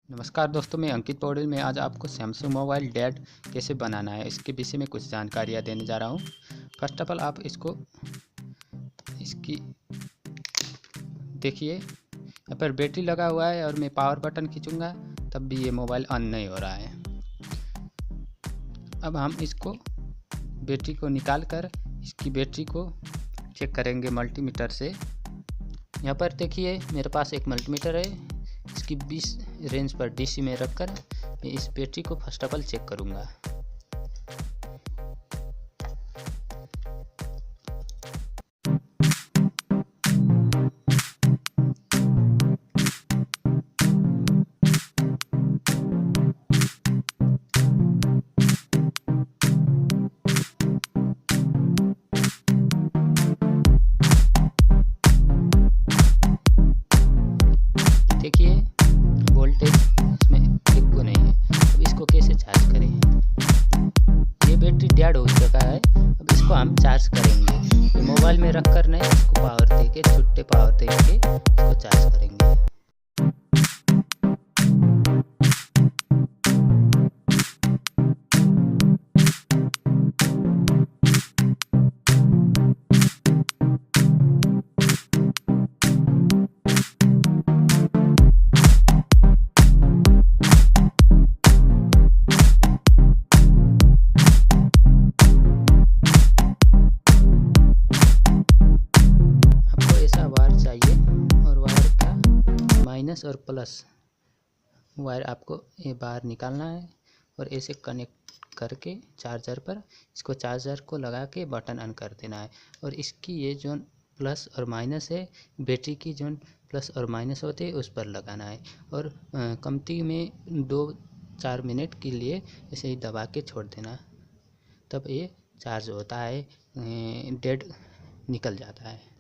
नमस्कार दोस्तों, मैं अंकित पौड़िल में आज आपको सैमसंग मोबाइल डेड कैसे बनाना है इसके विषय में कुछ जानकारियाँ देने जा रहा हूँ। फर्स्ट ऑफ ऑल आप इसकी देखिए, यहाँ पर बैटरी लगा हुआ है और मैं पावर बटन खींचूँगा तब भी ये मोबाइल ऑन नहीं हो रहा है। अब हम इसको बैटरी को निकाल कर इसकी बैटरी को चेक करेंगे मल्टीमीटर से। यहाँ पर देखिए मेरे पास एक मल्टीमीटर है, इसकी 20 रेंज पर डीसी में रखकर मैं इस बैटरी को फर्स्ट ऑफ ऑल चेक करूँगा। देखिए वोल्टेज इसमें एक को नहीं है। अब इसको कैसे चार्ज करें? ये बैटरी डेड हो चुका है, अब इसको हम चार्ज करेंगे। ये मोबाइल में रख कर नहीं, इसको पावर देके छुट्टे पावर देके इसको चार्ज करेंगे। वायर चाहिए और वायर का माइनस और प्लस वायर आपको ये बाहर निकालना है और ऐसे कनेक्ट करके चार्जर पर इसको चार्जर को लगा के बटन ऑन कर देना है। और इसकी ये जो प्लस और माइनस है, बैटरी की जो प्लस और माइनस होते हैं उस पर लगाना है और कमती में 2-4 मिनट के लिए ऐसे ही दबा के छोड़ देना, तब ये चार्ज होता है, डेड निकल जाता है।